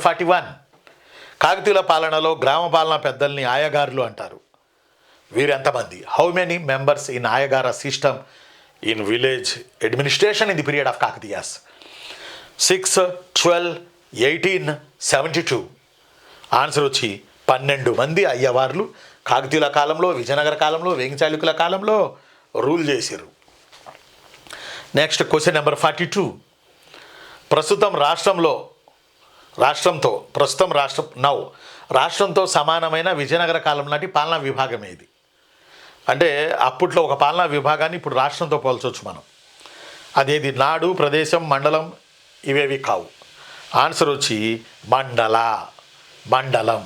41, కాకతీయుల పాలనలో గ్రామ పాలనా పెద్దల్ని ఆయగారులు అంటారు. వీరెంతమంది? How many members in Ayagara system in village administration in the period of Kakatiyas? 6, 12, 18, 72. Answer వచ్చి 12 మంది అయ్యవార్లు కాకతీయుల కాలంలో, విజయనగర కాలంలో, వేంగిచాళుక్యుల కాలంలో రూల్ చేశారు. Next question number 42. రాష్ట్రంతో సమానమైన విజయనగర కాలం నాటి పాలనా విభాగం ఏది? అంటే అప్పట్లో ఒక పాలనా విభాగాన్ని ఇప్పుడు రాష్ట్రంతో పోల్చవచ్చు మనం. అదేది? నాడు, ప్రదేశం, మండలం ఇవేవి కావు. ఆన్సర్ వచ్చి మండలం.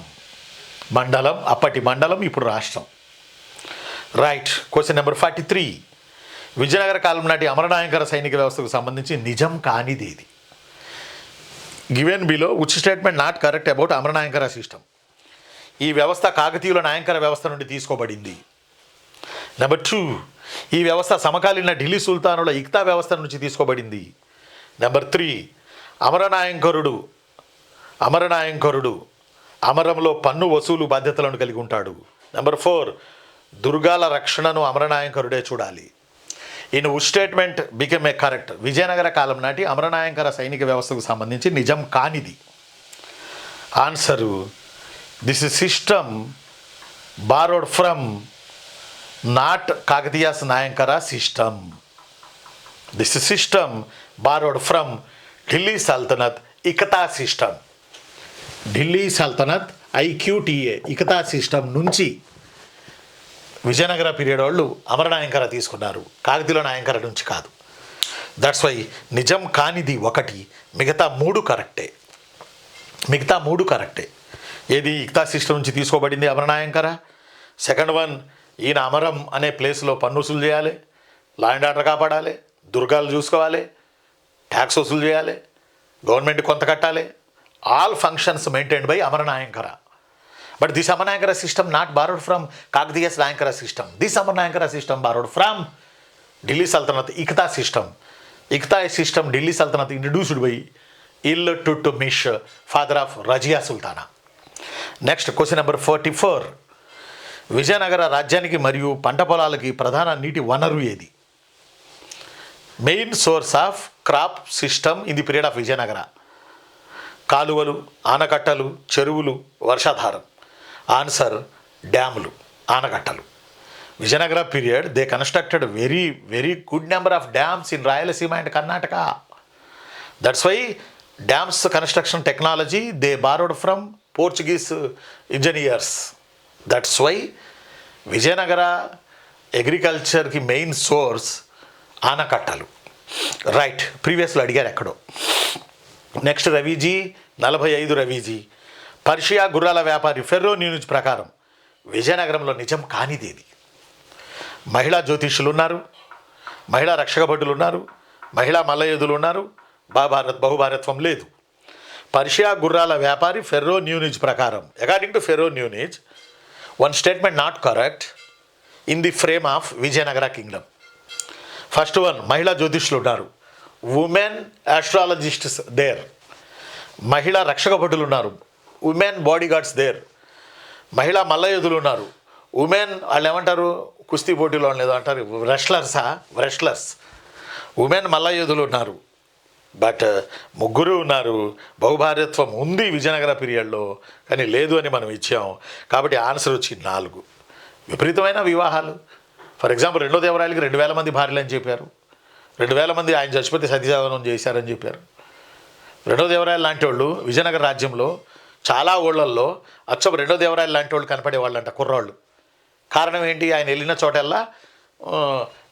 అప్పటి మండలం, ఇప్పుడు రాష్ట్రం. రైట్. Question number 43. విజయనగర కాలం నాటి అమరనాయకర సైనిక వ్యవస్థకు సంబంధించి నిజం కానిది ఏది? Given below which statement not correct about Amaranayakara system? ఈ వ్యవస్థ కాకతీయుల నాయంకర వ్యవస్థ నుండి తీసుకోబడింది. నెంబర్ 2, ఈ వ్యవస్థ సమకాలీన ఢిల్లీ సుల్తానుల ఇక్తా వ్యవస్థ నుంచి తీసుకోబడింది. నెంబర్ 3, అమరనాయంకరుడు అమరంలో పన్ను వసూలు బాధ్యతలను కలిగి ఉంటాడు. నెంబర్ 4, దుర్గాల రక్షణను అమరనాయంకరుడే చూడాలి. In which statement became a correct? Vijayanagara కాలం నాటి అమరనాయంకర సైనిక వ్యవస్థకు సంబంధించి నిజం కానిది. Answer, this system borrowed from not Kakatiyas Nayankara system. This system borrowed from Delhi సల్తనత్ ఇకతా సిస్టమ్. ఢిల్లీ సల్తనత్ IQTA ఇకతా సిస్టమ్ నుంచి విజయనగర పీరియడ్ వాళ్ళు అమరనాయంకర తీసుకున్నారు, కాకతీయుల నాయంకర నుంచి కాదు. దట్స్ వై నిజం కానిది ఒకటి, మిగతా మూడు కరెక్టే. ఏది? ఇక్తా సిస్టమ్ నుంచి తీసుకోబడింది అమరనాయంకర. సెకండ్ వన్, ఈయన అమరం అనే ప్లేస్లో పన్ను వసూలు చేయాలి, లా అండ్ ఆర్డర్ కాపాడాలి, దుర్గాలు చూసుకోవాలి, ట్యాక్స్ వసూలు చేయాలి, గవర్నమెంట్ కొంత కట్టాలి. All functions maintained by Amaranayankara. But this Amarnayankara system not borrowed from Kakatiya's Nayankara system. This Amarnayankara system borrowed from Delhi Sultanate Ikta system. Ikta system Delhi Sultanate introduced by Iltutmish, father of Rajia Sultana. Next question number 44. Vijayanagara రాజ్యానికి మరియు పంట పొలాలకి ప్రధాన నీటి వనరు ఏది? Main source of crop system in the period of Vijayanagara. కాలువలు, ఆనకట్టలు, చెరువులు, వర్షాధారం. ఆన్సర్, డ్యాములు, ఆనకట్టలు. Vijayanagara period they constructed very good number of dams in Rayalaseema and Karnataka. That's why dams construction technology they borrowed from Portuguese engineers. That's why Vijayanagara అగ్రికల్చర్కి main source ఆనకట్టలు. Right. ప్రీవియస్లో అడిగారు ఎక్కడో. నెక్స్ట్ రవీజీ 45 రవీజీ. పర్షియా గుర్రాల వ్యాపారి ఫెర్రో న్యూస్ ప్రకారం విజయనగరంలో నిజం కానిదేది? మహిళా జ్యోతిష్యులు ఉన్నారు, మహిళా రక్షక భటులు ఉన్నారు, మహిళా మల్లయోధులు ఉన్నారు, బహుభారత్వం లేదు. పర్షియా గుర్రాల వ్యాపారి ఫెర్రో న్యూస్ ప్రకారం, according to ferro news, one statement not correct in the frame of Vijayanagara Kingdom. First one, మహిళా జ్యోతిష్యులు ఉన్నారు, ఉమెన్ ఆస్ట్రాలజిస్ట్స్ దేర్. మహిళా రక్షక భటులు ఉన్నారు, ఉమెన్ బాడీ గార్డ్స్ దేర్. మహిళా మల్లయోధులు ఉన్నారు, ఉమెన్ వాళ్ళు ఏమంటారు, కుస్తీ పోటీలో లేదో అంటారు, రెస్లర్స్. ఉమెన్ మల్లయోధులు ఉన్నారు. బట్ ముగ్గురు ఉన్నారు. బహుభార్యత్వం ఉంది విజయనగర పీరియడ్లో, కానీ లేదు అని మనం ఇచ్చాం. కాబట్టి ఆన్సర్ వచ్చి 4. విపరీతమైన వివాహాలు. ఫర్ ఎగ్జాంపుల్, రెండో దేవరాయలకి 2000 మంది భార్యలు అని చెప్పారు. 2000 మంది ఆయన చచ్చిపోతే సతీసహగమనం చేశారని చెప్పారు. రెండో దేవరాయలు లాంటి వాళ్ళు విజయనగర రాజ్యంలో చాలా ఊళ్ళల్లో అచ్చం రెండో దేవరాయలు లాంటి వాళ్ళు కనపడేవాళ్ళంట, కుర్రాళ్ళు. కారణం ఏంటి? ఆయన వెళ్ళిన చోటల్లా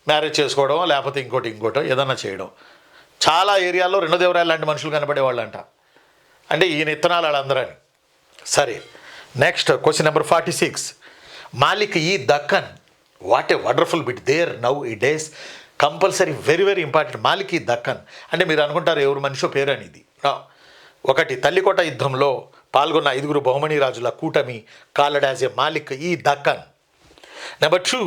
మ్యారేజ్ చేసుకోవడం, లేకపోతే ఇంకోటో ఏదన్నా చేయడం. చాలా ఏరియాల్లో రెండో దేవరాయలు లాంటి మనుషులు కనపడేవాళ్ళంట. అంటే ఈయన ఇత్తనాలు వాళ్ళందరని. సరే, నెక్స్ట్ క్వశ్చన్ నెంబర్ 46. మాలిక్ ఈ Deccan, what a wonderful bit there now ఈ days. Compulsory very important. Malik ఈ దక్కన్ అంటే మీరు అనుకుంటారు ఎవరు మనిషో పేరు అనేది. 1, తల్లికోట యుద్ధంలో పాల్గొన్న 5 బహుమనీ రాజుల కూటమి కాల్డ్ యాజ్ ఏ మాలిక్ ఈ దక్కన్. నెంబర్ 2,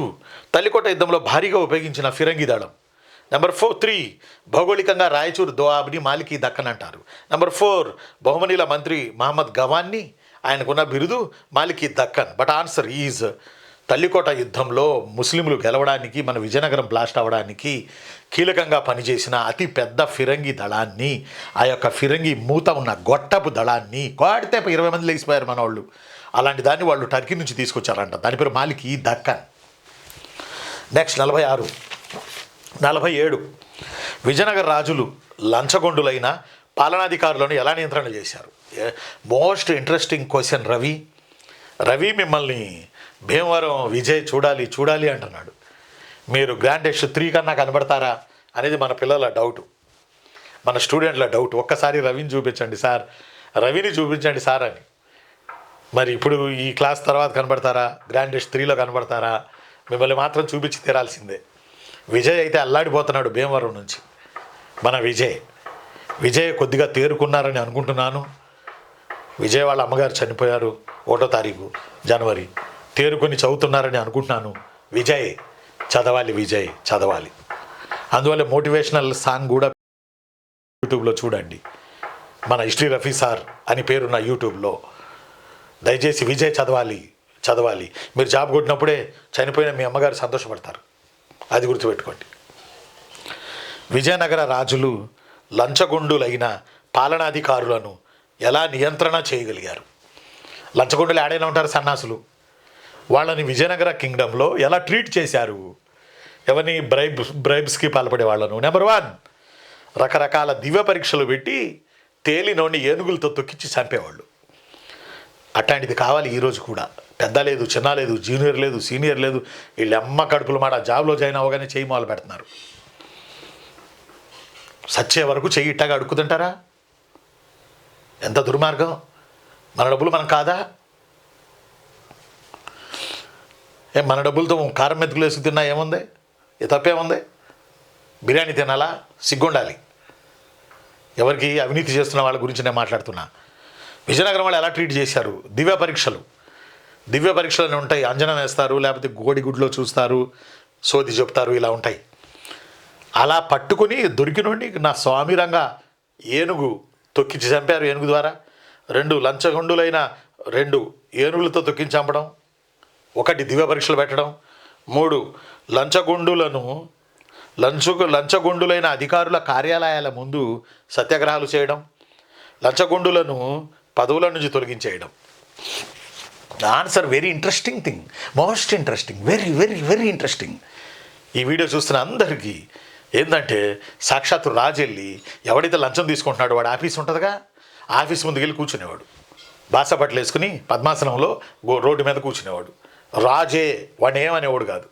తల్లికోట యుద్ధంలో భారీగా ఉపయోగించిన ఫిరంగి దళం. నెంబర్ 3 భౌగోళికంగా రాయచూరు దోఆబ్ని మాలికీ దక్కన్ అంటారు. నెంబర్ 4 బహుమనీల మంత్రి మహమ్మద్ గవాన్ని, ఆయనకున్న బిరుదు మాలికీ Deccan. But answer is Talikota యుద్ధంలో ముస్లింలు గెలవడానికి, మన విజయనగరం బ్లాస్ట్ అవ్వడానికి కీలకంగా పనిచేసిన అతి పెద్ద ఫిరంగి దళాన్ని, ఆ యొక్క ఫిరంగి మూత ఉన్న గొట్టపు దళాన్ని కొడితే 20 మంది లేచిపోయారు మన వాళ్ళు. అలాంటి దాన్ని వాళ్ళు టర్కీ నుంచి తీసుకొచ్చారంట. దాని పేరు మాలికీ దక్కన్. నెక్స్ట్ 46, 47 విజయనగర రాజులు లంచగొండులైన పాలనాధికారులను ఎలా నియంత్రణ చేశారు? Most interesting question. రవి మిమ్మల్ని భీమవరం విజయ్ చూడాలి అంటున్నాడు. మీరు గ్రాండ్ టెస్ట్ 3 కన్నా కనబడతారా అనేది మన పిల్లల డౌటు, మన స్టూడెంట్ల డౌట్. ఒక్కసారి రవిని చూపించండి సార్ అని. మరి ఇప్పుడు ఈ క్లాస్ తర్వాత కనబడతారా? Grand test 3లో కనబడతారా? మిమ్మల్ని మాత్రం చూపించి తీరాల్సిందే. విజయ్ అయితే అల్లాడిపోతున్నాడు భీమవరం నుంచి. మన విజయ్ కొద్దిగా తేరుకున్నారని అనుకుంటున్నాను. విజయ్ వాళ్ళ అమ్మగారు చనిపోయారు 1వ తారీఖు జనవరి. తేరుకొని చదువుతున్నారని అనుకుంటున్నాను. విజయ్ చదవాలి. అందువల్ల మోటివేషనల్ సాంగ్ కూడా యూట్యూబ్లో చూడండి. మన హిస్టరీ రఫీ సార్ అని పేరున్న యూట్యూబ్లో దయచేసి విజయ్ చదవాలి. మీరు జాబ్ కొట్టినప్పుడే చనిపోయిన మీ అమ్మగారు సంతోషపడతారు, అది గుర్తుపెట్టుకోండి. విజయనగర రాజులు లంచగొండులైన పాలనాధికారులను ఎలా నియంత్రణ చేయగలిగారు? లంచగొండులు ఆడైనా ఉంటారు, సన్నాసులు. వాళ్ళని విజయనగర కింగ్డంలో ఎలా ట్రీట్ చేశారు? ఎవరిని బ్రైబ్స్కి పాల్పడే వాళ్ళను. నెంబర్ 1 రకరకాల దివ్య పరీక్షలు పెట్టి తేలినోడిని ఏనుగులతో తొక్కించి చంపేవాళ్ళు. అట్లాంటిది కావాలి ఈరోజు కూడా. పెద్ద లేదు, చిన్న లేదు, జూనియర్ లేదు, సీనియర్ లేదు. వీళ్ళ అమ్మ కడుపులు మాట జాబ్లో జాయిన్ అవ్వగానే చెయ్యి మొదలు పెడుతున్నారు. సచ్చే వరకు చెయ్యి ఇట్టగా అడుక్కుతుంటారా? ఎంత దుర్మార్గం! మన డబ్బులు మనం కాదా? మన డబ్బులతో కారం మెతుకులు వేసుకు తిన్నా ఏముంది? తప్పేముంది? బిర్యానీ తినాలా? సిగ్గుండాలి. ఎవరికి అవినీతి చేస్తున్న వాళ్ళ గురించి నేను మాట్లాడుతున్నా. విజయనగరం వాళ్ళు ఎలా ట్రీట్ చేశారు? దివ్య పరీక్షలు ఉంటాయి. అంజనం వేస్తారు, లేకపోతే గోడిగుడ్లో చూస్తారు, సోది చెప్తారు, ఇలా ఉంటాయి. అలా పట్టుకుని దొరికినండి నా స్వామిరంగా ఏనుగు తొక్కించి చంపారు. ఏనుగు ద్వారా 2 లంచగొండులైన 2 ఏనుగులతో తొక్కించి చంపడం, 1 దివ్య పరీక్షలు పెట్టడం, 3 లంచగొండులైన అధికారుల కార్యాలయాల ముందు సత్యాగ్రహాలు చేయడం, లంచగొండులను పదవుల నుంచి తొలగించేయడం. Answer very interesting thing, most interesting, very interesting. ఈ వీడియో చూస్తున్న అందరికీ ఏంటంటే సాక్షాత్తు రాజు వెళ్ళి ఎవడైతే లంచం తీసుకుంటున్నాడో వాడు ఆఫీస్ ఉంటుందిగా, ఆఫీస్ ముందుకు వెళ్ళి కూర్చునేవాడు. బాస బట్టలు వేసుకుని పద్మాసనంలో రోడ్డు మీద కూర్చునేవాడు. రాజే, వాడిని ఏమనేవాడు కాదు.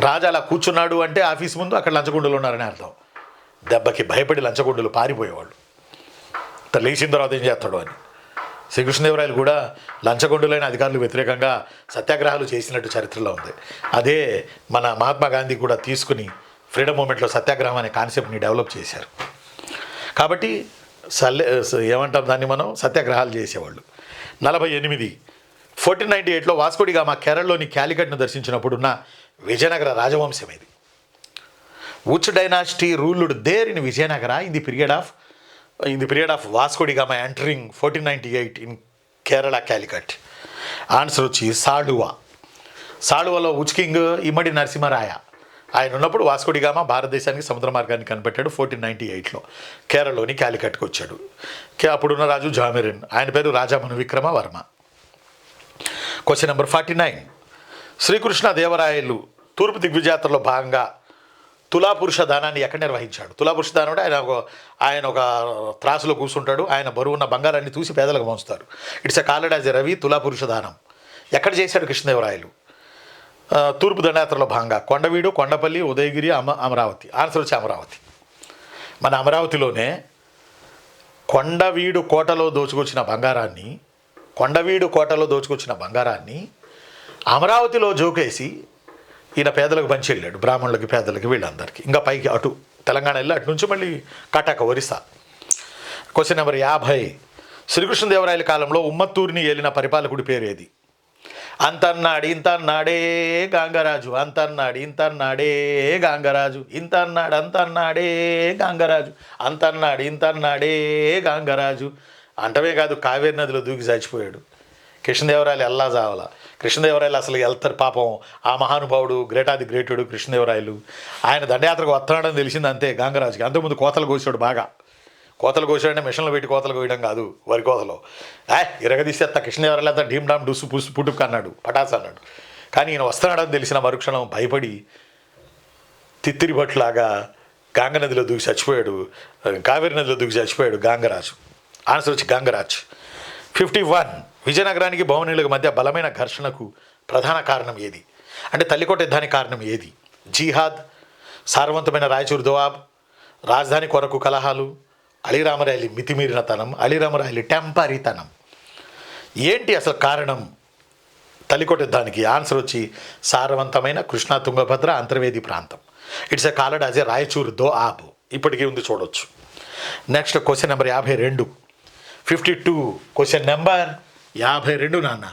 రాజు అలా కూర్చున్నాడు అంటే ఆఫీస్ ముందు అక్కడ లంచగొండులు ఉన్నారని అర్థం. దెబ్బకి భయపడి లంచగొండులు పారిపోయేవాళ్ళు. లేచిన తర్వాత ఏం చేస్తాడు అని. శ్రీకృష్ణదేవరాయలు కూడా లంచగొండులైన అధికారులు వ్యతిరేకంగా సత్యాగ్రహాలు చేసినట్టు చరిత్రలో ఉంది. అదే మన మహాత్మా గాంధీ కూడా తీసుకుని ఫ్రీడమ్ మూమెంట్లో సత్యాగ్రహం అనే కాన్సెప్ట్ని డెవలప్ చేశారు. కాబట్టి ఏమంటాం దాన్ని మనం, సత్యాగ్రహాలు చేసేవాళ్ళు. 48 1498లో వాస్కోడిగామా కేరళలోని క్యాలికట్ను దర్శించినప్పుడున్న విజయనగర రాజవంశం ఇది. Which dynasty ruled there in Vijayanagara in the period of Vasco da Gama entering 1498 in Kerala Calicut. Answer వచ్చి సాళువలో ఉచ్ కింగ్ ఇమ్మడి నరసింహరాయ. ఆయన ఉన్నప్పుడు వాస్కోడిగామా భారతదేశానికి సముద్ర మార్గాన్ని కనిపెట్టాడు. 1498లో కేరళలోని క్యాలికట్కి వచ్చాడు. అప్పుడున్న రాజు జామిరిన్, ఆయన పేరు రాజా మనువిక్రమ వర్మ. క్వశ్చన్ నెంబర్ 49 శ్రీకృష్ణ దేవరాయలు తూర్పు దిగ్విజయాత్రలో భాగంగా తులాపురుష దానాన్ని ఎక్కడ నిర్వహించాడు? తులాపురుష దానం అంటే ఆయన ఒక త్రాసులో కూర్చుంటాడు. ఆయన బరువున్న బంగారాన్ని చూసి పేదలకు పంచుతారు. It's a called as a Ravi తులాపురుష దానం. ఎక్కడ చేశాడు కృష్ణదేవరాయలు? తూర్పు దండయాత్రలో భాగంగా కొండవీడు, కొండపల్లి, ఉదయగిరి, అమరావతి. ఆన్సర్ వచ్చి అమరావతి. మన అమరావతిలోనే కొండవీడు కోటలో దోచుకొచ్చిన బంగారాన్ని అమరావతిలో జోకేసి ఈయన పేదలకు పంచి వెళ్ళాడు. బ్రాహ్మణులకి, పేదలకి, వీళ్ళందరికీ. ఇంకా పైకి అటు తెలంగాణ వెళ్ళి అటు నుంచి మళ్ళీ కటక, ఒరిస్సా. క్వశ్చన్ నెంబర్ 50 శ్రీకృష్ణదేవరాయల కాలంలో ఉమ్మత్తూరిని ఏలిన పరిపాలకుడి పేరు ఏది? అంతన్నాడు ఇంతన్నాడే గాంగరాజు, అంతన్నాడు ఇంతన్నాడే గాంగరాజు, ఇంతన్నాడు అంతన్నాడే గాంగరాజు, అంతన్నాడు ఇంతన్నాడే గాంగరాజు అంటమే కాదు, కావేరి నదిలో దూకి చచ్చిపోయాడు. కృష్ణదేవరాయలు ఎల్లా చావాల. కృష్ణదేవరాయలు అసలు వెళ్తారు పాపం. ఆ మహానుభావుడు గ్రేటాది గ్రేటుడు కృష్ణదేవరాయలు ఆయన దండయాత్రకు వస్తున్నాడని తెలిసింది అంతే గాంగరాజుకి. అంతకుముందు కోతలు కోసాడు బాగా. కోతలు కోసాడంటే మిషన్లో పెట్టి కోతలు కోయడం కాదు, వరి కోతలో ఇరగదీసేస్తా కృష్ణదేవరాయలు అంతా డీమ్ డామ్ డుస్సు పుస్సు పుట్టుకు అన్నాడు, పటాస్ అన్నాడు. కానీ ఈయన వస్తున్నాడని తెలిసిన మరుక్షణం భయపడి తిత్తిరిపట్లాగా గంగ నదిలో దూకి చచ్చిపోయాడు, కావేరి నదిలో దూకి చచ్చిపోయాడు గాంగరాజు. ఆన్సర్ వచ్చి గంగరాజ్. 51. విజయనగరానికి భవనీయులకు మధ్య బలమైన ఘర్షణకు ప్రధాన కారణం ఏది? అంటే తల్లికోట యుద్ధానికి కారణం ఏది? జిహాద్, సారవంతమైన రాయచూరు దోవాబ్, రాజధాని కొరకు కలహాలు, అలీరామరాయలి మితిమీరినతనం, అలీరామరాయలి టెంపరీతనం. ఏంటి అసలు కారణం తల్లికోట యుద్ధానికి? ఆన్సర్ వచ్చి సారవంతమైన కృష్ణా తుంగభద్ర అంతర్వేది ప్రాంతం. It's a called as a Raichur Doab. ఇప్పటికీ ఉంది, చూడవచ్చు. Next question number 52. 52 question number 52 నాన్న.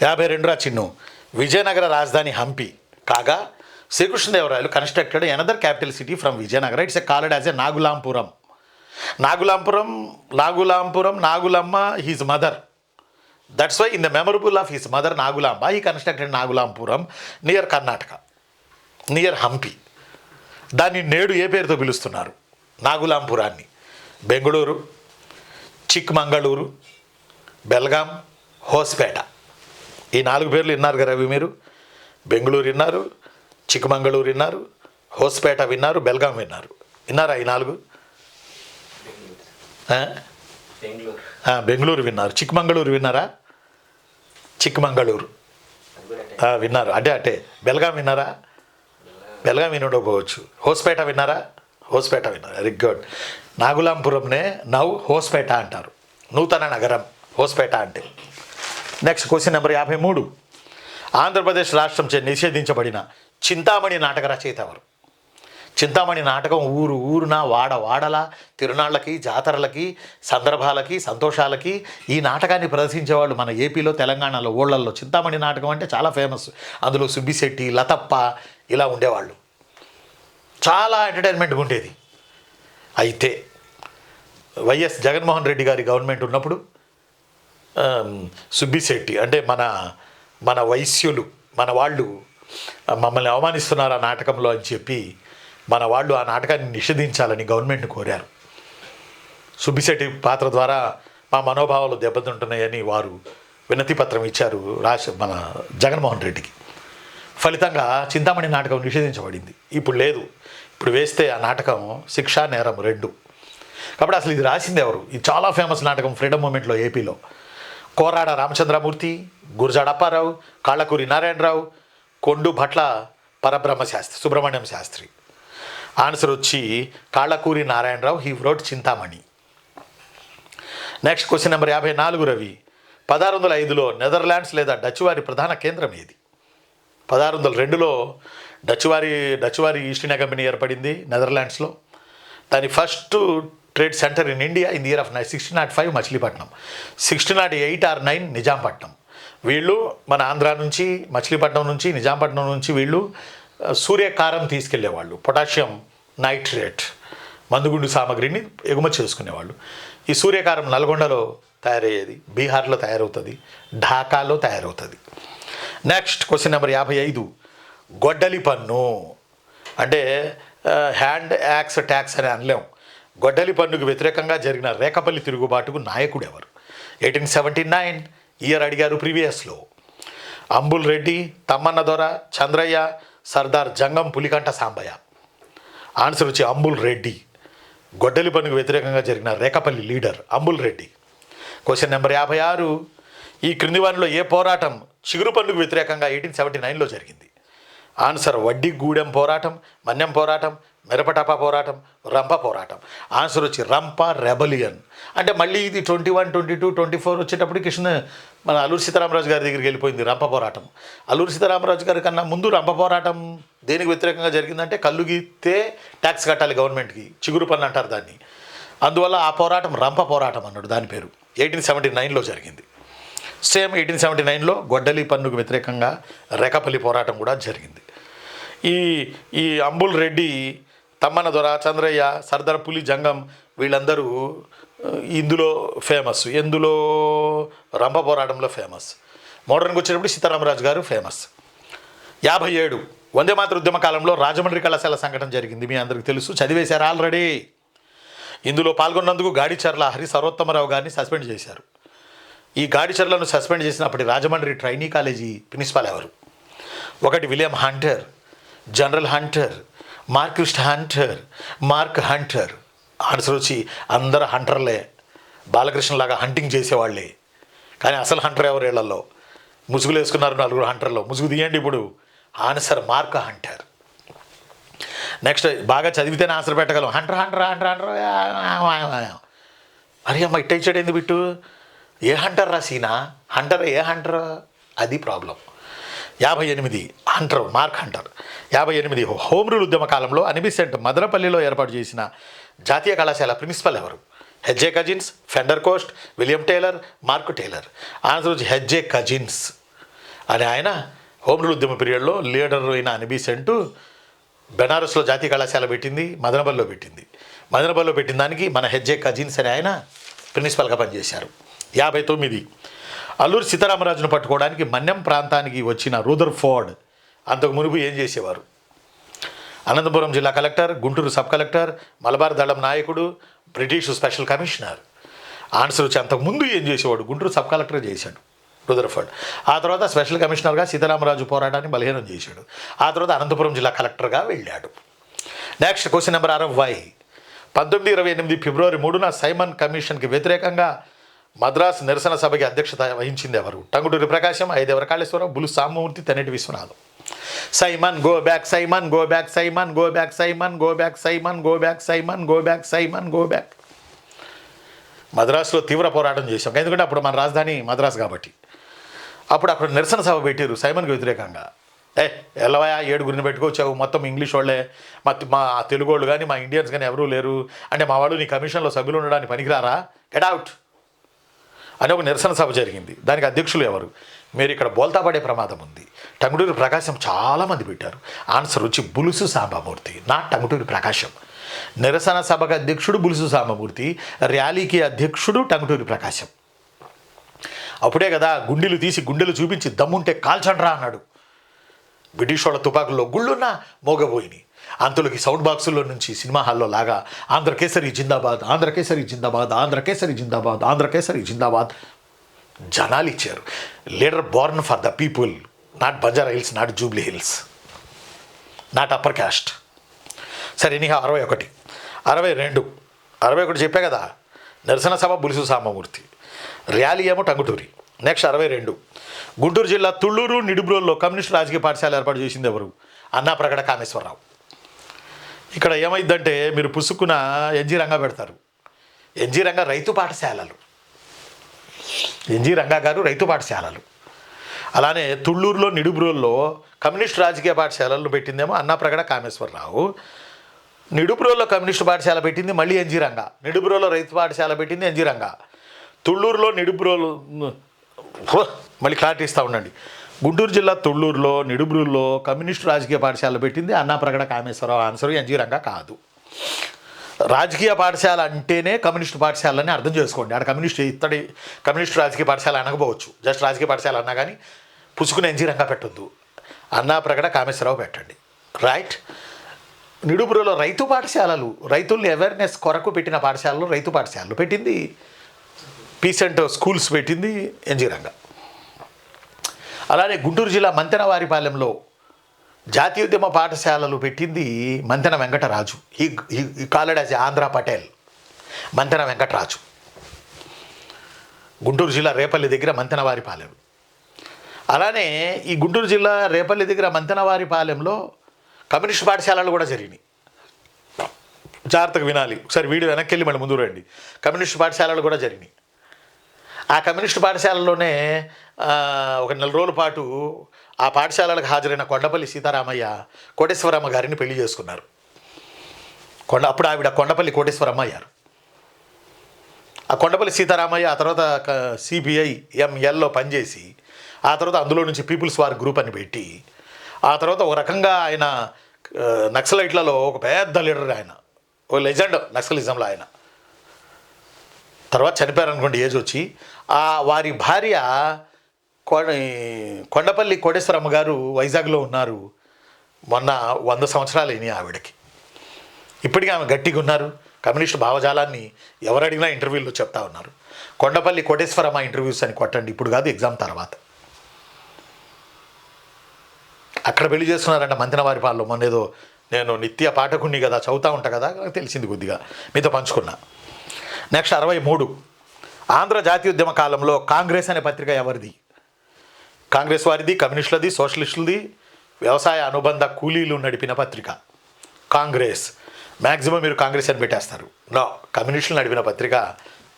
52 రా చిన్ను. విజయనగర రాజధాని హంపి కాగా Srikrishnadevarayalu constructed another capital city from Vijayanagara. It's a called as a Nagulampuram. Nagulamma his mother. That's why in the memorable of his mother Nagulamba he constructed Nagulampuram near Karnataka, near Hampi. దాన్ని నేడు ఏ పేరుతో పిలుస్తున్నారు? నాగులాంపురాన్ని. బెంగళూరు, చిక్మంగళూరు, బెల్గాం, హోస్పేట. ఈ 4 పేర్లు విన్నారు కదా రవి మీరు. బెంగళూరు విన్నారు, చిక్మంగళూరు విన్నారు, హోస్పేట విన్నారు, బెల్గాం విన్నారు. విన్నారా ఈ 4? బెంగళూరు విన్నారు. చిక్మంగళూరు విన్నారా? చిక్మంగళూరు విన్నారు. అటే బెల్గాం విన్నారా? బెల్గాం వినకపోవచ్చు. హోస్పేట విన్నారా? హోస్పేట విన్నారు. Very good. నాగులాంపురంనే నౌ హోస్పేట అంటారు, నూతన నగరం హోస్పేట అంటే. Next question number 53. ఆంధ్రప్రదేశ్ రాష్ట్రం చే నిషేధించబడిన చింతామణి నాటక రచయిత ఎవరు? చింతామణి నాటకం ఊరున వాడల తిరునాళ్ళకి, జాతరలకి, సందర్భాలకి, సంతోషాలకి ఈ నాటకాన్ని ప్రదర్శించేవాళ్ళు మన ఏపీలో, తెలంగాణలో, ఊళ్ళల్లో. చింతామణి నాటకం అంటే చాలా ఫేమస్. అందులో సుబ్బిశెట్టి, లతప్ప ఇలా ఉండేవాళ్ళు. చాలా ఎంటర్టైన్మెంట్గా ఉండేది. అయితే వైఎస్ జగన్మోహన్ రెడ్డి గారి గవర్నమెంట్ ఉన్నప్పుడు సుబ్బిశెట్టి అంటే మన వైశ్యులు, మన వాళ్ళు మమ్మల్ని అవమానిస్తున్నారు ఆ నాటకంలో అని చెప్పి మన వాళ్ళు ఆ నాటకాన్ని నిషేధించాలని గవర్నమెంట్ని కోరారు. సుబ్బిశెట్టి పాత్ర ద్వారా మా మనోభావాలు దెబ్బతింటున్నాయని వారు వినతి పత్రం ఇచ్చారు మన జగన్మోహన్ రెడ్డికి. ఫలితంగా చింతామణి నాటకం నిషేధించబడింది. ఇప్పుడు లేదు. ఇప్పుడు వేస్తే ఆ నాటకం శిక్ష నేరం 2. కాబట్టి అసలు ఇది రాసింది ఎవరు? ఇది చాలా ఫేమస్ నాటకం ఫ్రీడమ్ మూమెంట్లో ఏపీలో. కోరాడ రామచంద్రమూర్తి, గురజాడ అప్పారావు, కాళ్ళకూరి నారాయణరావు, కొండు భట్ల సుబ్రహ్మణ్యం శాస్త్రి. ఆన్సర్ వచ్చి Kallakuri Narayanarao. He wrote Chintamani. Next question number 54 Ravi. 1605లో నెదర్లాండ్స్ లేదా డచ్ వారి ప్రధాన కేంద్రం ఏది? 1602లో డచ్ వారి ఈస్ట్ ఇండియా కంపెనీ ఏర్పడింది నెదర్లాండ్స్లో. దాని first trade centre in India in the year of 1605 Machilipatnam, 1608 or 9 Nizampatnam. వీళ్ళు మన ఆంధ్ర నుంచి, మచిలీపట్నం నుంచి, నిజాంపట్నం నుంచి వీళ్ళు సూర్యకారం తీసుకెళ్లేవాళ్ళు. పొటాషియం నైట్రేట్ మందుగుండు సామాగ్రిని ఎగుమతి చేసుకునేవాళ్ళు. ఈ సూర్యకారం నల్గొండలో తయారయ్యేది, బీహార్లో తయారవుతుంది, ఢాకాలో తయారవుతుంది. Next question number 55. గొడ్డలి పన్ను అంటే హ్యాండ్ యాక్స్ ట్యాక్స్ అని అనలేం. గొడ్డలి పన్నుకు వ్యతిరేకంగా జరిగిన రేకపల్లి తిరుగుబాటుకు నాయకుడు ఎవరు? 1879 ఇయర్ అడిగారు ప్రీవియస్లో. అంబుల్ రెడ్డి, తమ్మన్న దొర, చంద్రయ్య, సర్దార్ జంగం పులికంట సాంబయ్య. ఆన్సర్ వచ్చి అంబుల్ రెడ్డి. గొడ్డలి పన్నుకు వ్యతిరేకంగా జరిగిన Rekapalli leader అంబుల్ Reddy. Question number 56. ఈ క్రింది వారిలో ఏ పోరాటం చిగురు పన్నుకు వ్యతిరేకంగా 1879లో జరిగింది? ఆన్సర్ వడ్డీ గూడెం పోరాటం, మన్యం పోరాటం, మిరపటపా పోరాటం, రంప పోరాటం. ఆన్సర్ వచ్చి రంప రెబలియన్. అంటే మళ్ళీ ఇది 21, 22, 24 వచ్చేటప్పటికి మన అల్లూరి సీతారామరాజు గారి దగ్గరికి వెళ్ళిపోయింది రంప పోరాటం. అల్లూరి సీతారామరాజు గారి కన్నా ముందు రంప పోరాటం దేనికి వ్యతిరేకంగా జరిగిందంటే కళ్ళు గీస్తే ట్యాక్స్ కట్టాలి గవర్నమెంట్కి, చిగురు పన్ను అంటారు దాన్ని. అందువల్ల ఆ పోరాటం రంప పోరాటం అన్నాడు, దాని పేరు. 1879లో జరిగింది. సేమ్ 1879లో గొడ్డలి పన్నుకు వ్యతిరేకంగా రేకపల్లి పోరాటం కూడా జరిగింది. ఈ ఈ అంబుల్ రెడ్డి, తమ్మన దొర, చంద్రయ్య, సర్దార్ పులి జంగం వీళ్ళందరూ ఇందులో ఫేమస్. ఎందులో? రంభ పోరాటంలో ఫేమస్. మోడర్న్కి వచ్చేటప్పుడు సీతారామరాజు గారు ఫేమస్. 57 వందే మాతర ఉద్యమ కాలంలో రాజమండ్రి కళాశాల సంఘటన జరిగింది. మీ అందరికీ తెలుసు, చదివేశారు ఆల్రెడీ. ఇందులో పాల్గొన్నందుకు గాడిచర్ల హరి సర్వోత్తమరావు గారిని సస్పెండ్ చేశారు. ఈ గాడిచర్లను సస్పెండ్ చేసినప్పటి రాజమండ్రి ట్రైనీ కాలేజీ ప్రిన్సిపాల్ ఎవరు? 1 William Hunter, general Hunter, marquis Hunter, Mark Hunter. Answer వచ్చి అందరూ హంటర్లే, బాలకృష్ణలాగా హంటింగ్ చేసేవాళ్ళే. కానీ అసలు హంటర్ ఎవరు? వీళ్ళల్లో ముసుగులు వేసుకున్నారు 4 హంటర్లో. ముసుగు తీయండి ఇప్పుడు. Answer mark Hunter. నెక్స్ట్, బాగా చదివితేనే ఆన్సర్ పెట్టగలం. Hunter Hunter Hunter Hunter. అరే అమ్మ ఇట్ట ఇచ్చాడు ఏంది బిట్టు? ఏ హంటర్ రాసీనా? హంటర్ ఏ హంటర్? అది problem. 58 Hunter, Mark Hunter. 58 home rule ఉద్యమ కాలంలో అనిబిసెంట్ మదనపల్లిలో ఏర్పాటు చేసిన జాతీయ కళాశాల ప్రిన్సిపల్ ఎవరు? HJ cousins, fender Coast, William Taylor, mark Taylor. Answer వచ్చి హెచ్జే కజిన్స్ అని ఆయన హోమ్ రూల్ ఉద్యమ పీరియడ్లో లీడర్ అయిన అనిబిసెంట్ బెనారస్లో జాతీయ కళాశాల పెట్టింది, మదనపల్లిలో పెట్టింది. మదనపల్లిలో పెట్టిన దానికి మన హెచ్జే కజిన్స్ అని ఆయన ప్రిన్సిపల్గా పనిచేశారు. 59 అల్లూరి సీతారామరాజును పట్టుకోవడానికి మన్యం ప్రాంతానికి వచ్చిన రూదర్ఫోర్డ్ అంతకు మునుపు ఏం చేసేవారు? అనంతపురం జిల్లా collector, Guntur sub collector, Malabar దళం నాయకుడు, బ్రిటిష్ స్పెషల్ కమిషనర్. ఆన్సర్ వచ్చి అంతకుముందు ఏం చేసేవాడు? గుంటూరు సబ్ కలెక్టర్ చేశాడు రూదర్ఫోర్డ్. ఆ తర్వాత స్పెషల్ కమిషనర్గా సీతారామరాజు పోరాటాన్ని బలహీనం చేశాడు. ఆ తర్వాత అనంతపురం జిల్లా కలెక్టర్గా వెళ్ళాడు. Next question number 60. 1928 ఫిబ్రవరి 3న సైమన్ కమిషన్కి వ్యతిరేకంగా మద్రాస్ నిరసన సభకి అధ్యక్షత వహించింది ఎవరు? Tanguturi Prakasam, Aidevara Kaleswararao, Bulu Samamurthy, Tenneti Viswanatham. Simon go back, Simon go back, Simon go back, Simon go back, Simon go back, Simon go back, Simon go back. మద్రాసులో తీవ్ర పోరాటం చేశాం, ఎందుకంటే అప్పుడు మన రాజధాని మద్రాసు కాబట్టి. అప్పుడు అక్కడ నిరసన సభ పెట్టారు సైమన్కి వ్యతిరేకంగా. ఎల్లవయా 7 పెట్టుకొచ్చావు, మొత్తం ఇంగ్లీష్ వాళ్ళే, మా తెలుగు వాళ్ళు కానీ మా ఇండియన్స్ కానీ ఎవరూ లేరు అంటే మా వాళ్ళు నీ కమిషన్లో సభ్యులు ఉండడానికి పనికిరారా, గెట్ అవుట్ అని ఒక నిరసన సభ జరిగింది. దానికి అధ్యక్షులు ఎవరు? మీరు ఇక్కడ బోల్తా పడే ప్రమాదం ఉంది. టంగుటూరి ప్రకాశం చాలామంది పెట్టారు. ఆన్సర్ వచ్చి బులుసు సాంబమూర్తి, నా టంగుటూరి ప్రకాశం. నిరసన సభకు అధ్యక్షుడు బులుసు సాంబమూర్తి, ర్యాలీకి అధ్యక్షుడు టంగుటూరి ప్రకాశం. అప్పుడే కదా గుండెలు తీసి గుండెలు చూపించి దమ్ముంటే కాల్చండ్రా అన్నాడు. బ్రిటిష్ వాళ్ళ తుపాకుల్లో గుళ్ళున్నా మోగబోయినాయి. అంతలోకి సౌండ్ బాక్సుల్లో నుంచి సినిమా హాల్లో లాగా ఆంధ్రకేసరి జిందాబాద్, ఆంధ్రకేసరి జిందాబాద్, ఆంధ్రకేసరి జిందాబాద్, ఆంధ్రకేసరి జిందాబాద్ జనాలు ఇచ్చారు. Leader Born for the people, not Banjara hills, not Jubilee hills, not upper caste. సరే ఎనీహా 61. 61 చెప్పే కదా, నిరసన సభ బులుసు సాంబమూర్తి, ర్యాలీ ఏమో టంగుటూరి. నెక్స్ట్ 62. గుంటూరు జిల్లా తుళ్ళూరు నిడుబ్రోల్లో కమ్యూనిస్ట్ రాజకీయ పాఠశాల ఏర్పాటు చేసింది ఎవరు? అన్నా ప్రగడ కామేశ్వరరావు. ఇక్కడ ఏమైందంటే మీరు పుసుక్కున ఎన్జీ రంగా పెడతారు. ఎన్జీ రంగా రైతు పాఠశాలలు, ఎన్జీ రంగా గారు రైతు పాఠశాలలు. అలానే తుళ్ళూరులో నిడుబ్రోల్లో కమ్యూనిస్ట్ రాజకీయ పాఠశాలలు పెట్టిందేమో అన్నా ప్రగడ కామేశ్వరరావు. నిడుబ్రోల్లో కమ్యూనిస్ట్ పాఠశాల పెట్టింది మళ్ళీ ఎన్జీ రంగా. నిడుబ్రోలో రైతు పాఠశాల పెట్టింది ఎన్జీ రంగా. తుళ్ళూరులో నిడుబ్రోలు మళ్ళీ క్లారిటీ ఇస్తూ ఉండండి. గుంటూరు జిల్లా తుళ్ళూరులో నిడుబ్రూల్లో కమ్యూనిస్టు రాజకీయ పాఠశాల పెట్టింది అన్నా ప్రగడ కామేశ్వరరావు. ఆన్సర్ ఎన్జీ రంగా కాదు. రాజకీయ పాఠశాల అంటేనే కమ్యూనిస్టు పాఠశాలని అర్థం చేసుకోండి. ఆడ కమ్యూనిస్టు రాజకీయ పాఠశాల అనకపోవచ్చు, జస్ట్ రాజకీయ పాఠశాల అన్నా కానీ పుసుకుని ఎన్జీ రంగా పెట్టొద్దు, అన్నా ప్రగడ కామేశ్వరరావు పెట్టండి. రైట్. నిడుబ్రూలో రైతు పాఠశాలలు, రైతుల్ని అవేర్నెస్ కొరకు పెట్టిన పాఠశాలలు, రైతు పాఠశాలలు పెట్టింది పీసెంట్ స్కూల్స్ పెట్టింది ఎన్జీ రంగా. అలానే గుంటూరు జిల్లా మంతెనవారిపాలెంలో జాతీయోద్యమ పాఠశాలలు పెట్టింది మంతెన వెంకటరాజు. ఈ కాలెడ్ యాజ్ ఆంధ్ర పటేల్, మంతెన వెంకటరాజు. గుంటూరు జిల్లా రేపల్లి దగ్గర మంతెనవారిపాలెం. అలానే ఈ గుంటూరు జిల్లా రేపల్లి దగ్గర మంతెనవారిపాలెంలో కమ్యూనిస్ట్ పాఠశాలలు కూడా జరిగినాయి. జాగ్రత్తగా వినాలి, ఒకసారి వీడియో వెనక్కి వెళ్ళి మళ్ళీ ముందు రండి. కమ్యూనిస్ట్ పాఠశాలలు కూడా జరిగినాయి. ఆ కమ్యూనిస్ట్ పాఠశాలలోనే ఒక 4 రోజుల పాటు ఆ పాఠశాలలకు హాజరైన కొండపల్లి సీతారామయ్య కోటేశ్వరమ్మ గారిని పెళ్లి చేసుకున్నారు. అప్పుడు ఆవిడ కొండపల్లి కోటేశ్వరమ్మ అయ్యారు. ఆ కొండపల్లి సీతారామయ్య ఆ తర్వాత సిబిఐ ఎంఎల్లో పనిచేసి ఆ తర్వాత అందులో నుంచి పీపుల్స్ వార్ గ్రూప్ అని పెట్టి ఆ తర్వాత ఒక రకంగా ఆయన నక్సలైట్లలో ఒక పెద్ద లీడర్, ఆయన ఓ లెజెండ్ నక్సలిజంలో. ఆయన తర్వాత చనిపోయారనుకోండి ఏజ్ వచ్చి. వారి భార్య కొండపల్లి కోటేశ్వరమ్మ గారు వైజాగ్లో ఉన్నారు. మొన్న 100 సంవత్సరాలు అయినాయి ఆవిడకి. ఇప్పటికీ ఆమె గట్టిగా ఉన్నారు. కమ్యూనిస్టు భావజాలాన్ని ఎవరు అడిగినా ఇంటర్వ్యూల్లో చెప్తా ఉన్నారు. కొండపల్లి కోటేశ్వరమ్మ ఇంటర్వ్యూస్ అని కొట్టండి, ఇప్పుడు కాదు ఎగ్జామ్ తర్వాత. అక్కడ పెళ్లి చేస్తున్నారంట మంతెనవారిపాలెంలో. మొన్నేదో నేను నిత్య పాఠకుణ్ణి కదా, చదువుతూ ఉంటా కదా, నాకు తెలిసింది కొద్దిగా, మీతో పంచుకున్నా. నెక్స్ట్ 63 ఆంధ్ర జాతీయోద్యమ కాలంలో కాంగ్రెస్ అనే పత్రిక ఎవరిది? కాంగ్రెస్ వారిది, కమ్యూనిస్టులది, సోషలిస్టులది, వ్యవసాయ అనుబంధ కూలీలు నడిపిన పత్రిక కాంగ్రెస్. మ్యాక్సిమం మీరు కాంగ్రెస్ అని పెట్టేస్తారు. నో, కమ్యూనిస్టులు నడిపిన పత్రిక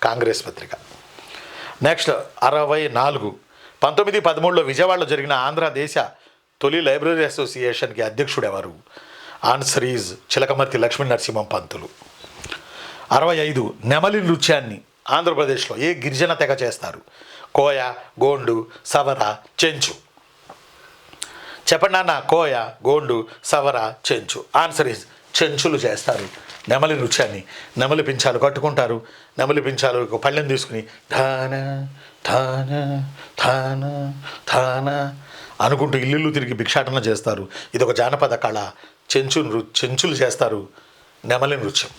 కాంగ్రెస్ పత్రిక. నెక్స్ట్ 64 1913లో విజయవాడలో జరిగిన ఆంధ్రదేశ తొలి లైబ్రరీ అసోసియేషన్కి అధ్యక్షుడు ఎవరు? ఆన్సర్ ఈజ్ చిలకమర్తి లక్ష్మీ నరసింహం పంతులు. 65 నెమలి నృత్యాన్ని ఆంధ్రప్రదేశ్లో ఏ గిరిజన తెగ చేస్తారు? కోయ, గోండు, సవర, చెంచు. చెప్పండి అన్న, కోయ, గోండు, సవర, చెంచు. ఆన్సర్ ఈజ్ చెంచులు చేస్తారు నెమలి నృత్యాన్ని. నెమలి పించాలు కట్టుకుంటారు. నెమలి పించాలు పళ్ళెం తీసుకుని ధాన ధాన ధాన ధాన అనుకుంటూ ఇల్లు తిరిగి భిక్షాటన చేస్తారు. ఇదొక జానపద కళ. చెంచులు చేస్తారు నెమలి నృత్యం.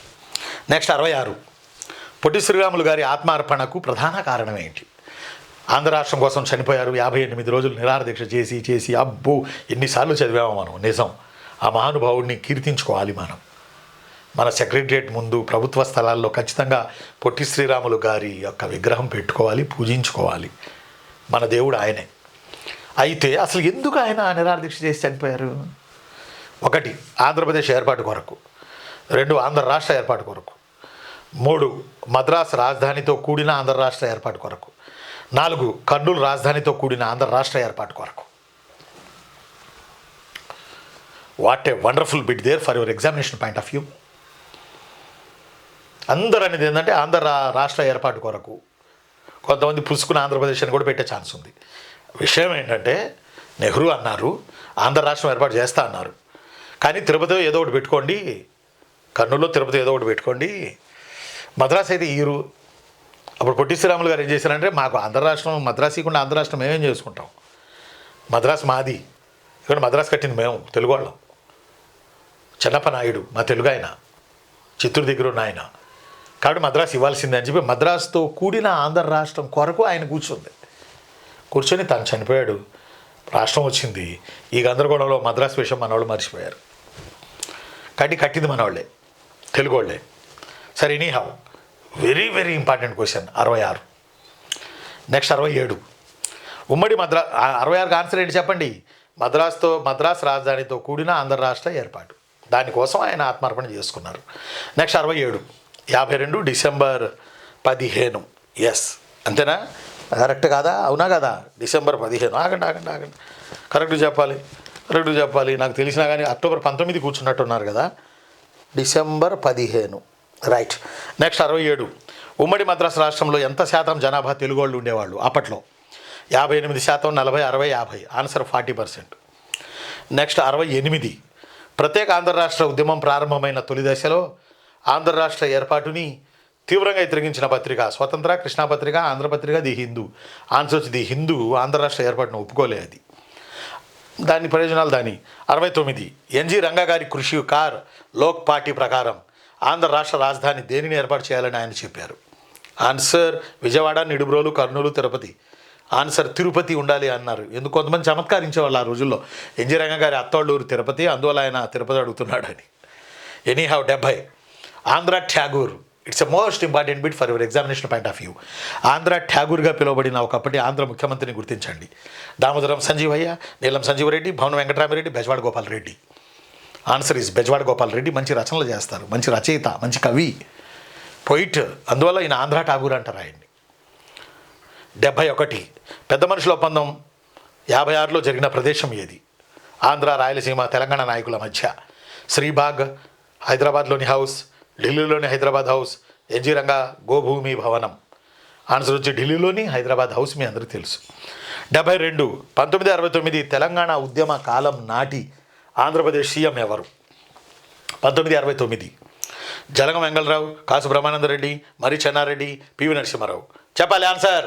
నెక్స్ట్ 66 పొట్టి శ్రీరాములు గారి ఆత్మార్పణకు ప్రధాన కారణం ఏంటి? ఆంధ్ర రాష్ట్రం కోసం చనిపోయారు. 58 రోజులు నిరాహార దీక్ష చేసి అబ్బో ఎన్నిసార్లు చదివామో మనం. నిజం, ఆ మహానుభావుడిని కీర్తించుకోవాలి మనం. మన సెక్రటరియట్ ముందు, ప్రభుత్వ స్థలాల్లో ఖచ్చితంగా పొట్టి శ్రీరాములు గారి యొక్క విగ్రహం పెట్టుకోవాలి, పూజించుకోవాలి. మన దేవుడు ఆయనే. అయితే అసలు ఎందుకు ఆయన నిరాహార దీక్ష చేసి చనిపోయారు? 1 ఆంధ్రప్రదేశ్ ఏర్పాటు కొరకు, 2 ఆంధ్ర రాష్ట్ర ఏర్పాటు కొరకు, 3 మద్రాసు రాజధానితో కూడిన ఆంధ్ర రాష్ట్ర ఏర్పాటు కొరకు, 4 కర్నూలు రాజధానితో కూడిన ఆంధ్ర రాష్ట్ర ఏర్పాటు కొరకు. What a wonderful bit there for your examination point of view. అందరూ అనేది ఏంటంటే ఆంధ్ర రాష్ట్ర ఏర్పాటు కొరకు. కొంతమంది పుసుకుని ఆంధ్రప్రదేశ్ అని కూడా పెట్టే ఛాన్స్ ఉంది. విషయం ఏంటంటే నెహ్రూ అన్నారు ఆంధ్ర రాష్ట్రం ఏర్పాటు చేస్తా అన్నారు. కానీ తిరుపతిలో ఏదో ఒకటి పెట్టుకోండి, కర్నూలులో తిరుపతి ఏదో ఒకటి పెట్టుకోండి, మద్రాసు అయితే ఈరు. అప్పుడు పొట్టి శ్రీరాములు గారు ఏం చేశారంటే మాకు ఆంధ్ర రాష్ట్రం మద్రాసీకుండా ఆంధ్ర రాష్ట్రం మేమేం చేసుకుంటాం, మద్రాసు మాది, ఇక్కడ మద్రాసు కట్టింది మేము తెలుగు వాళ్ళం. చెన్నప్ప నాయుడు మా తెలుగు ఆయన, చిత్తూరు దగ్గర ఉన్న ఆయన, కాబట్టి మద్రాసు ఇవ్వాల్సిందే అని చెప్పి మద్రాసుతో కూడిన ఆంధ్ర రాష్ట్రం కొరకు ఆయన కూర్చొని తను చనిపోయాడు. రాష్ట్రం వచ్చింది. ఈ గందరగోళంలో మద్రాసు విషయం మనవాళ్ళు మర్చిపోయారు. కాబట్టి కట్టింది మనవాళ్ళే, తెలుగు వాళ్ళే. సరే, anyhow very very important question 66. Next 67 ఉమ్మడి 66కి ఆన్సర్ ఏంటి చెప్పండి? మద్రాసు రాజధానితో కూడిన ఆంధ్ర రాష్ట్ర ఏర్పాటు. దానికోసం ఆయన ఆత్మార్పణ చేసుకున్నారు. Next 67 52 December 15. ఎస్, అంతేనా? కరెక్ట్ కాదా? అవునా కదా? డిసెంబర్ 15. ఆగండి, కరెక్ట్ చెప్పాలి. నాకు తెలిసినా కానీ అక్టోబర్ 19 కూర్చున్నట్టున్నారు కదా. December 15, right. నెక్స్ట్ 67 ఉమ్మడి మద్రాసు రాష్ట్రంలో ఎంత శాతం జనాభా తెలుగు వాళ్ళు ఉండేవాళ్ళు అప్పట్లో? 58%, 40, 60, 50. ఆన్సర్ 40%. నెక్స్ట్ 68 ప్రత్యేక ఆంధ్ర రాష్ట్ర ఉద్యమం ప్రారంభమైన తొలి దశలో ఆంధ్ర రాష్ట్ర ఏర్పాటుని తీవ్రంగా వ్యతిరేకించిన పత్రిక స్వతంత్ర, కృష్ణాపత్రిక, ఆంధ్రపత్రిక, ది హిందూ. ఆన్సర్ వచ్చి ది హిందూ ఆంధ్ర రాష్ట్ర ఏర్పాటును ఒప్పుకోలే. అది దాని ప్రయోజనాలు 69 ఎన్జి రంగా గారి కృషి కార్ లోక్ పార్టీ ప్రకారం ఆంధ్ర రాష్ట్ర రాజధాని దేనిని ఏర్పాటు చేయాలని ఆయన చెప్పారు? ఆన్సర్ విజయవాడ, నిడుబ్రోలు, కర్నూలు, తిరుపతి. ఆన్సర్ తిరుపతి ఉండాలి అన్నారు. ఎందుకు? కొంతమంది చమత్కరించేవాళ్ళు ఆ రోజుల్లో. ఎన్జి రంగా గారి అత్తోళ్ళూరు తిరుపతి, అందువల్ల ఆయన తిరుపతి అడుగుతున్నాడు అని. Anyhow 70 Andhra Tagore. It's a most important bit for your examination point of view. Andhra ఠాగూర్గా పిలువబడిన ఒకప్పటి ఆంధ్ర ముఖ్యమంత్రిని గుర్తించండి. దామోదరం సంజీవయ్య, నీలం సంజీవరెడ్డి, భవన వెంకటరామిరెడ్డి, బెజవాడ గోపాల్ రెడ్డి. Answer is Bezawada Gopal Reddy. మంచి రచనలు చేస్తారు, మంచి రచయిత, మంచి కవి, పొయిట్. అందువల్ల ఈయన ఆంధ్ర ఠాగూర్ అంటారు ఆయన్ని. 71 పెద్ద మనుషుల ఒప్పందం 56లో జరిగిన ప్రదేశం ఏది? ఆంధ్ర, రాయలసీమ, తెలంగాణ నాయకుల మధ్య. శ్రీబాగ్, హైదరాబాద్లోని హౌస్, ఢిల్లీలోని హైదరాబాద్ హౌస్, ఎన్జి రంగా గోభూమి భవనం. ఆన్సర్ వచ్చి ఢిల్లీలోని హైదరాబాద్ హౌస్ మీ అందరికీ తెలుసు. 72 1969 తెలంగాణ ఉద్యమ కాలం నాటి ఆంధ్రప్రదేశ్ సీఎం ఎవరు? 1969 జలగం వెంగళరావు, కాసు బ్రహ్మానందరెడ్డి, మరి చెన్నారెడ్డి, పివి నరసింహారావు. చెప్పాలి ఆన్సర్.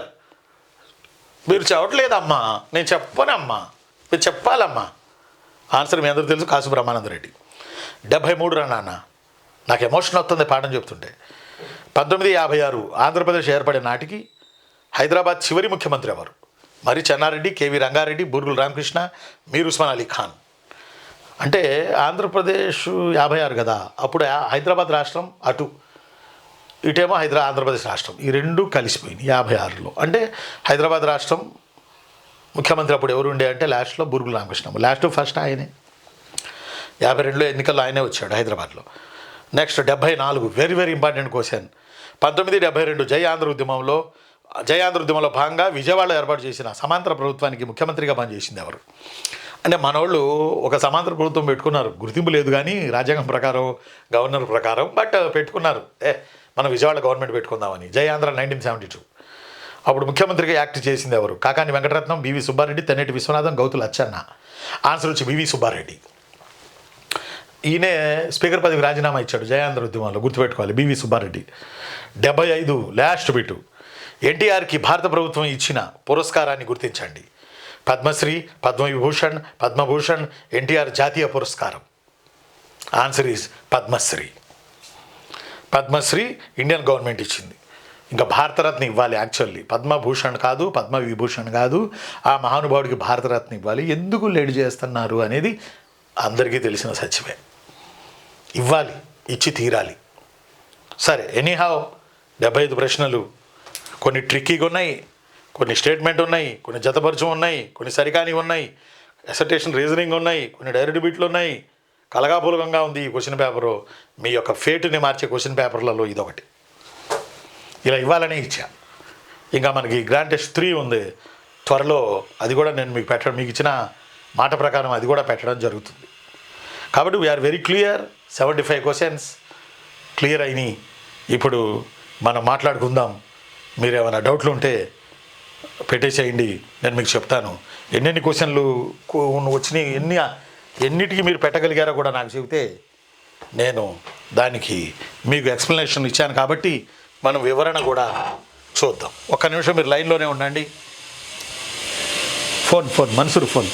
మీరు చెప్పట్లేదమ్మా, నేను చెప్పనమ్మా, మీరు చెప్పాలమ్మా. ఆన్సర్ మీ అందరూ తెలుసు, కాసు బ్రహ్మానందరెడ్డి. 73 రా నాన్న, నాకు ఎమోషన్ వస్తుంది పాఠం చెప్తుంటే. 1956 ఆంధ్రప్రదేశ్ ఏర్పడే నాటికి హైదరాబాద్ చివరి ముఖ్యమంత్రి ఎవరు? మరి చెన్నారెడ్డి, కేవీ రంగారెడ్డి, బూర్గుల రామకృష్ణ, మీర్ ఉస్మాన్ అలీ ఖాన్. అంటే ఆంధ్రప్రదేశ్ 56 కదా, అప్పుడు హైదరాబాద్ రాష్ట్రం అటు, ఇటేమో ఆంధ్రప్రదేశ్ రాష్ట్రం, ఈ రెండు కలిసిపోయింది 56లో. అంటే హైదరాబాద్ రాష్ట్రం ముఖ్యమంత్రి అప్పుడు ఎవరు ఉండే అంటే లాస్ట్లో బూర్గుల రామకృష్ణ, లాస్ట్ ఫస్ట్ ఆయనే. 52లో ఎన్నికల్లో ఆయనే వచ్చాడు హైదరాబాద్లో. Next 74 very very important question. 1972 జై ఆంధ్ర ఉద్యమంలో భాగంగా విజయవాడలో ఏర్పాటు చేసిన సమాంతర ప్రభుత్వానికి ముఖ్యమంత్రిగా పనిచేసింది ఎవరు? అంటే మనోళ్ళు ఒక సమాంతర ప్రభుత్వం పెట్టుకున్నారు, గుర్తింపు లేదు కానీ రాజ్యాంగం ప్రకారం గవర్నర్ ప్రకారం, బట్ పెట్టుకున్నారు. మనం విజయవాడ గవర్నమెంట్ పెట్టుకుందామని. జై ఆంధ్ర 1972. అప్పుడు ముఖ్యమంత్రిగా యాక్ట్ చేసింది ఎవరు? కాకాని వెంకటరత్నం, బివి సుబ్బారెడ్డి, తెన్నేటి విశ్వనాథం, గౌతుల అచ్చన్న. ఆన్సర్ వచ్చి బివి సుబ్బారెడ్డి. ఈయనే స్పీకర్ పదవికి రాజీనామా ఇచ్చాడు జయాంధ్ర ఉద్యమంలో, గుర్తుపెట్టుకోవాలి, బివి సుబ్బారెడ్డి. 75 లాస్ట్ బిటు. ఎన్టీఆర్కి భారత ప్రభుత్వం ఇచ్చిన పురస్కారాన్ని గుర్తించండి. పద్మశ్రీ, పద్మవిభూషణ్, పద్మభూషణ్, ఎన్టీఆర్ జాతీయ పురస్కారం. Answer is Padma Shri. Padma Shri Indian government ఇచ్చింది. ఇంకా భారతరత్న ఇవ్వాలి యాక్చువల్లీ, పద్మభూషణ్ కాదు, పద్మవిభూషణ్ కాదు. ఆ మహానుభావుడికి భారతరత్న ఇవ్వాలి. ఎందుకు లేట్ చేస్తున్నారు అనేది అందరికీ తెలిసిన సత్యమే. ఇవ్వాలి, ఇచ్చి తీరాలి. సరే, ఎనీహావ్ 75 ప్రశ్నలు. కొన్ని ట్రిక్కీగా ఉన్నాయి, కొన్ని స్టేట్మెంట్ ఉన్నాయి, కొన్ని జతపరచం ఉన్నాయి, కొన్ని సరికాని ఉన్నాయి, అసర్టేషన్ రీజనింగ్ ఉన్నాయి, కొన్ని డైరెక్ట్ బిట్లు ఉన్నాయి. కలగాపులగంగా ఉంది ఈ క్వశ్చన్ పేపరు. మీ యొక్క ఫేటుని మార్చే క్వశ్చన్ పేపర్లలో ఇదొకటి. ఇలా ఇవ్వాలనే ఇచ్చా. ఇంకా మనకి గ్రాండ్ టెస్ట్ 3 ఉంది త్వరలో, అది కూడా నేను మీకు ఇచ్చిన మాట ప్రకారం అది కూడా పెట్టడం జరుగుతుంది. కాబట్టి we are very. 75 questions clear అయినాయి. ఇప్పుడు మనం మాట్లాడుకుందాం. మీరు ఏమైనా డౌట్లు ఉంటే పెట్టేసేయండి, నేను మీకు చెప్తాను. ఎన్నెన్ని క్వశ్చన్లు వచ్చినాయి, ఎన్నిటికీ మీరు పెట్టగలిగారో కూడా నాకు చెబితే నేను దానికి మీకు ఎక్స్ప్లెనేషన్ ఇచ్చాను. కాబట్టి మనం వివరణ కూడా చూద్దాం. ఒక్క నిమిషం మీరు లైన్లోనే ఉండండి. Phone Mansoor phone.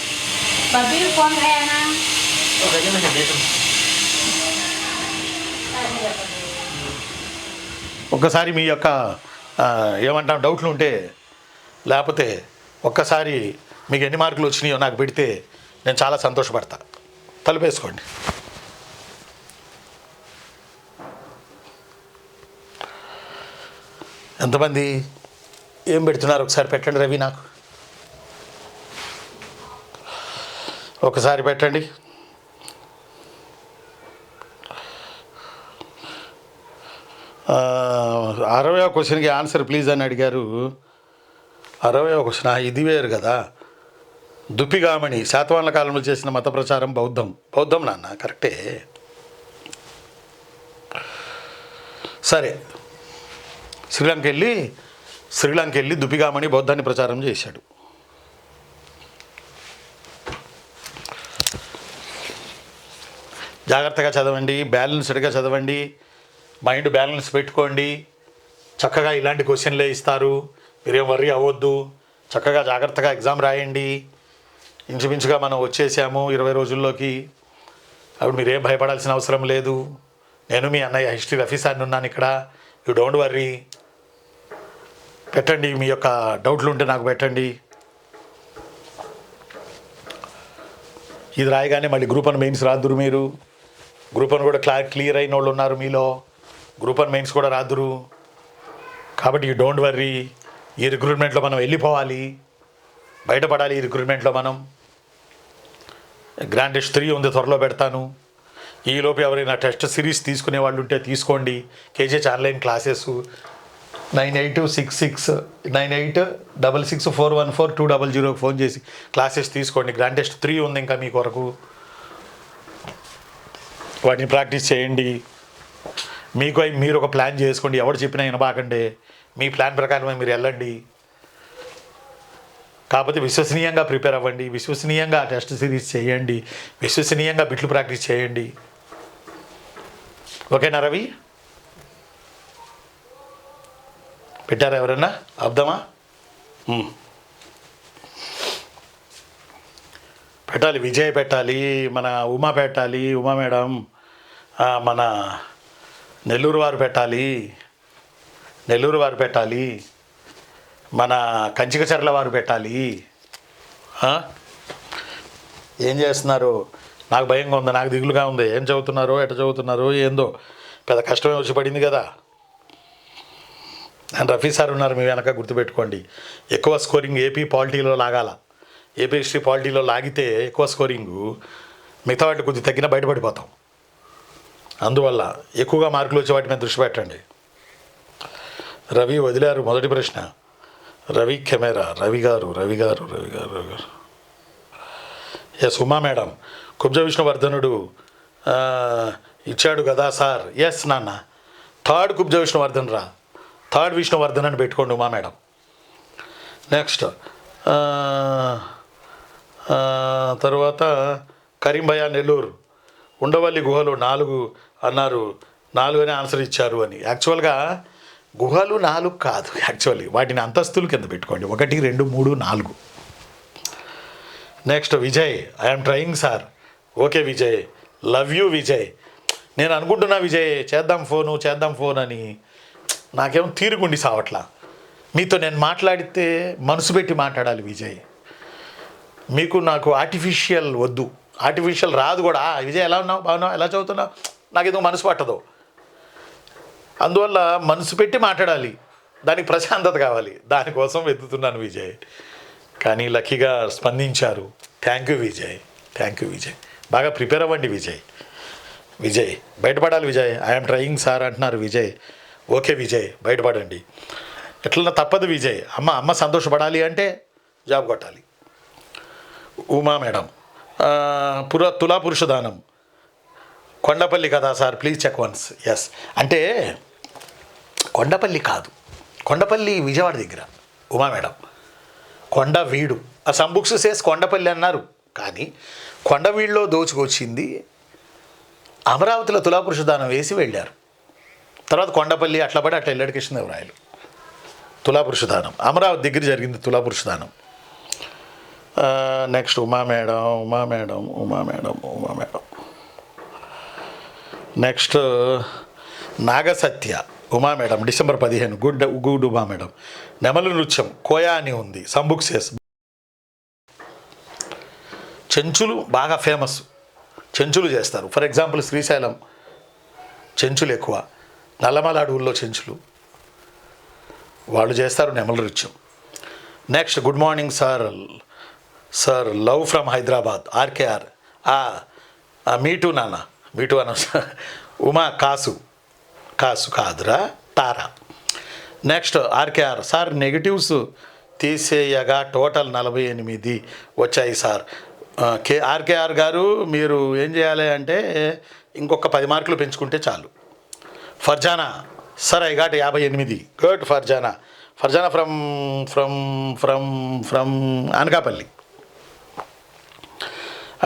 ఒక్కసారి మీ యొక్క ఏమంటాం డౌట్లు ఉంటే, లేకపోతే ఒక్కసారి మీకు ఎన్ని మార్కులు వచ్చినాయో నాకు పెడితే నేను చాలా సంతోషపడతా. తలుపేసుకోండి. ఎంతమంది ఏం పెడుతున్నారు ఒకసారి పెట్టండి. రవి నాకు ఒకసారి పెట్టండి. అరవై క్వశ్చన్కి ఆన్సర్ ప్లీజ్ అని అడిగారు. 60వ క్వశ్చన్ ఇది వేరు కదా. దుప్పిగామణి శాతవాహనుల కాలంలో చేసిన మత ప్రచారం బౌద్ధం నాన్న, కరెక్టే. సరే, శ్రీలంక వెళ్ళి దుప్పిగామణి బౌద్ధాన్ని ప్రచారం చేశాడు. జాగ్రత్తగా చదవండి, బ్యాలెన్స్డ్గా చదవండి, మైండ్ బ్యాలెన్స్ పెట్టుకోండి. చక్కగా ఇలాంటి క్వశ్చన్లే ఇస్తారు, మీరేం వర్రీ అవ్వద్దు. చక్కగా జాగ్రత్తగా ఎగ్జామ్ రాయండి. ఇంచుమించుగా మనం వచ్చేసాము 20 రోజుల్లోకి. అప్పుడు మీరేం భయపడాల్సిన అవసరం లేదు. నేను మీ అన్నయ్య హిస్టరీ రఫీ సార్ని ఉన్నాను ఇక్కడ. You don't worry. పెట్టండి, మీ యొక్క డౌట్లు ఉంటే నాకు పెట్టండి. ఇది రాయగానే మళ్ళీ గ్రూప్ 1 మెయిన్స్ రాదురు. మీరు గ్రూప్ 1 కూడా క్లియర్ అయిన వాళ్ళు ఉన్నారు మీలో. గ్రూప్ 1 మెయిన్స్ కూడా రాదురు. కాబట్టి యూ డోంట్ వర్రీ. ఈ రిక్రూట్మెంట్లో మనం వెళ్ళిపోవాలి, బయటపడాలి. ఈ రిక్రూట్మెంట్లో మనం గ్రాండ్ టెస్ట్ 3 ఉంది, త్వరలో పెడతాను. ఈలోపు ఎవరైనా టెస్ట్ సిరీస్ తీసుకునే వాళ్ళు ఉంటే తీసుకోండి. కేజీహెచ్ ఆన్లైన్ క్లాసెస్ 9866941420 ఫోన్ చేసి క్లాసెస్ తీసుకోండి. గ్రాండ్ టెస్ట్ 3 ఉంది ఇంకా మీ కొరకు. వాటిని ప్రాక్టీస్ చేయండి. మీరు ఒక ప్లాన్ చేసుకోండి. ఎవరు చెప్పినా వినబాకండి. మీ ప్లాన్ ప్రకారమే మీరు వెళ్ళండి. కాకపోతే విశ్వసనీయంగా ప్రిపేర్ అవ్వండి, విశ్వసనీయంగా టెస్ట్ సిరీస్ చేయండి, విశ్వసనీయంగా బిట్లు ప్రాక్టీస్ చేయండి. ఓకేనా రవి? పెట్టారా ఎవరన్నా? అబ్దమా? పెట్టాలి. విజయ్ పెట్టాలి, మన ఉమా పెట్టాలి, ఉమా మేడం, మన నెల్లూరు వారు పెట్టాలి, నెల్లూరు వారు పెట్టాలి, మన కంచికచర్ల వారు పెట్టాలి. ఏం చేస్తున్నారు? నాకు భయంగా ఉంది, నాకు దిగులుగా ఉంది. ఏం చదువుతున్నారో, ఎట చదువుతున్నారో ఏందో, పెద్ద కష్టమే వచ్చి పడింది కదా. అండ్ రఫీ సార్ ఉన్నారు మీ వెనక, గుర్తుపెట్టుకోండి. ఎక్కువ స్కోరింగ్ ఏపీ పాలిటీలో లాగాల. ఏపీ హిస్టరీ పాలిటీలో లాగితే ఎక్కువ స్కోరింగు, మిగతా వాటి కొద్దిగా తగ్గిన బయటపడిపోతాం. అందువల్ల ఎక్కువగా మార్కులు వచ్చే వాటి మీద దృష్టి పెట్టండి. రవి వదిలారు మొదటి ప్రశ్న. రవి కెమెరా, రవి గారు రవి గారు రవి గారు రవి గారు ఎస్. ఉమా మేడం, కుబ్జ విష్ణువర్ధనుడు ఇచ్చాడు కదా సార్. ఎస్ నాన్న, థర్డ్ కుబ్జ విష్ణువర్ధన్ రా, థర్డ్ విష్ణువర్ధన్ అని పెట్టుకోండి ఉమా మేడం. నెక్స్ట్ తర్వాత కరీంభయ్య నెల్లూరు, ఉండవల్లి గుహలు 4 అన్నారు, 4 అని ఆన్సర్ ఇచ్చారు అని. యాక్చువల్గా గుహలు 4 కాదు, యాక్చువల్లీ వాటిని అంతస్తులు కింద పెట్టుకోండి. 1, 2, 3, 4. Next Vijay, I'm trying sir. Okay Vijay, love you Vijay. నేను అనుకుంటున్నా విజయ్ చేద్దాం ఫోన్ అని, నాకేమో తీరుగుండి సావట్లా. మీతో నేను మాట్లాడితే మనసు పెట్టి మాట్లాడాలి విజయ్. మీకు నాకు ఆర్టిఫిషియల్ వద్దు, ఆర్టిఫిషియల్ రాదు కూడా. విజయ్ ఎలా ఉన్నావు, బాగున్నావు, ఎలా చదువుతున్నావు, నాకేదో మనసు పట్టదు. అందువల్ల మనసు పెట్టి మాట్లాడాలి, దానికి ప్రశాంతత కావాలి, దానికోసం వెతుకుతున్నాను విజయ్. కానీ లక్కీగా స్పందించారు. Thank you Vijay, thank you Vijay. బాగా ప్రిపేర్ అవ్వండి విజయ్. విజయ్ బయటపడాలి విజయ్. ఐఎమ్ ట్రయింగ్ సార్ అంటున్నారు విజయ్. ఓకే విజయ్, బయటపడండి. ఎట్లన్నా తప్పదు విజయ్. అమ్మ సంతోషపడాలి అంటే జాబ్ కొట్టాలి. ఉమా మేడం, తులా పురుషదానం, కొండపల్లి కదా sir, please check once. Yes అంటే కొండపల్లి కాదు, కొండపల్లి విజయవాడ దగ్గర. ఉమా మేడం, కొండవీడు. ఆ సమ్ బుక్స్ సేస్ కొండపల్లి అన్నారు, కానీ కొండవీడులో దోచుకొచ్చింది అమరావతిలో తులాపురుషదానం వేసి వెళ్ళారు. తర్వాత కొండపల్లి అట్లా పడి అట్లా వెళ్ళాడు కృష్ణదేవరాయలు. తులాపురుషదానం అమరావతి దగ్గర జరిగింది తులాపురుషదానం. Next Uma madam. Next Nagasatya Uma madam, December 15. Good Uma madam. నెమలి నృత్యం కోయా అని ఉంది, సంబుక్సెస్. చెంచులు బాగా ఫేమస్, చెంచులు చేస్తారు. ఫర్ ఎగ్జాంపుల్ శ్రీశైలం చెంచులు ఎక్కువ, నల్లమల అడవుల్లో చెంచులు వాళ్ళు చేస్తారు నెమలి నృత్యం. Next good morning sir love from Hyderabad, RKR. Me too నాన్న, మీటూ అన్న. ఉమా కాసు కాదురా, Tara. Next RKR, sir negatives తీసేయగా టోటల్ 48 వచ్చాయి సార్. ఆర్కేఆర్ గారు మీరు ఏం చేయాలి అంటే ఇంకొక 10 మార్కులు పెంచుకుంటే చాలు. Farzana, sir I got 58. Good Farzana from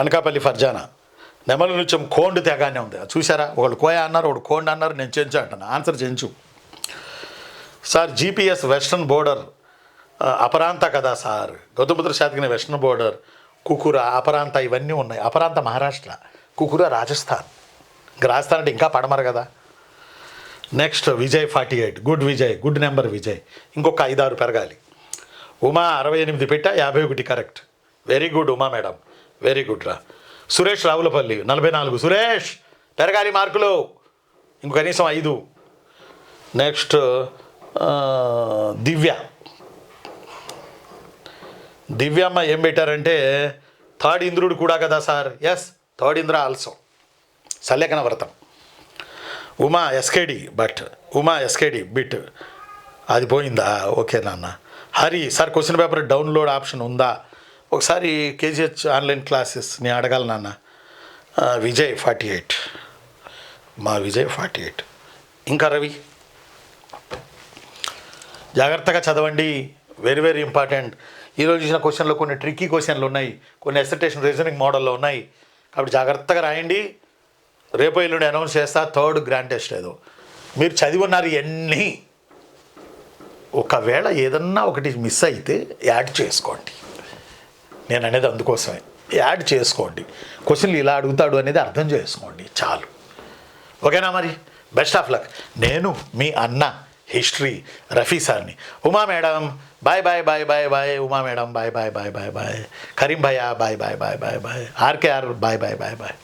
Anakapalli Farzana. నెమలి నృత్యం కోండు తెగానే ఉంది, చూసారా? ఒకళ్ళు కోయ అన్నారు, ఒకడు కోండు అన్నారు, నేను చెంచు అంటున్నా. Answer Chenchu. Sir GPS western border Aparanta కదా sir. Gautamiputra Satakarni western border, Kukura, Aparanta ఇవన్నీ ఉన్నాయి. అపరాంత మహారాష్ట్ర, కుకుర రాజస్థాన్. ఇంకా రాజస్థాన్ అంటే ఇంకా పడమర కదా. Next Vijay 48. Good Vijay, good number Vijay. ఇంకొక 5-6 పెరగాలి. ఉమా 68 పెట్టా, 51 correct. Very good Uma madam, very good రా. సురేష్ రావులపల్లి 44. సురేష్ పెరగాలి మార్కులు, ఇంకో కనీసం 5. నెక్స్ట్ దివ్యమ్మ ఏం పెట్టారంటే థర్డ్ ఇంద్రుడు కూడా కదా sir. Yes, third Indra also. సల్లేఖన వ్రతం. ఉమా ఎస్కేడి బిట్ అది పోయిందా? ఓకే నాన్న. Hari sir question paper download option ఉందా? ఒకసారి కేజీహెచ్ ఆన్లైన్ క్లాసెస్ని అడగాలి నాన్న. విజయ్ 48, మా విజయ్ 48. ఇంకా రవి జాగ్రత్తగా చదవండి, వెరీ వెరీ ఇంపార్టెంట్. ఈరోజు చూసిన క్వశ్చన్లో కొన్ని ట్రిక్కీ క్వశ్చన్లు ఉన్నాయి, కొన్ని ఎసర్టేషన్ రీజనింగ్ మోడల్లో ఉన్నాయి. కాబట్టి జాగ్రత్తగా రాయండి. రేపు ఎల్లుండి అనౌన్స్ చేస్తా థర్డ్ గ్రాండ్ టెస్ట్ ఏదో. మీరు చదివి ఉన్నారు ఎన్ని, ఒకవేళ ఏదన్నా ఒకటి మిస్ అయితే యాడ్ చేసుకోండి. నేను అనేది అందుకోసమే, యాడ్ చేసుకోండి. క్వశ్చన్లు ఇలా అడుగుతాడు అనేది అర్థం చేసుకోండి చాలు. ఓకేనా మరి? Best of luck. నేను మీ అన్న హిస్టరీ రఫీ సార్ని. Uma madam bye bye bye bye bye. Uma madam bye bye bye bye bye. Karim భయ్యా bye bye bye bye bye. RKR bye bye bye bye.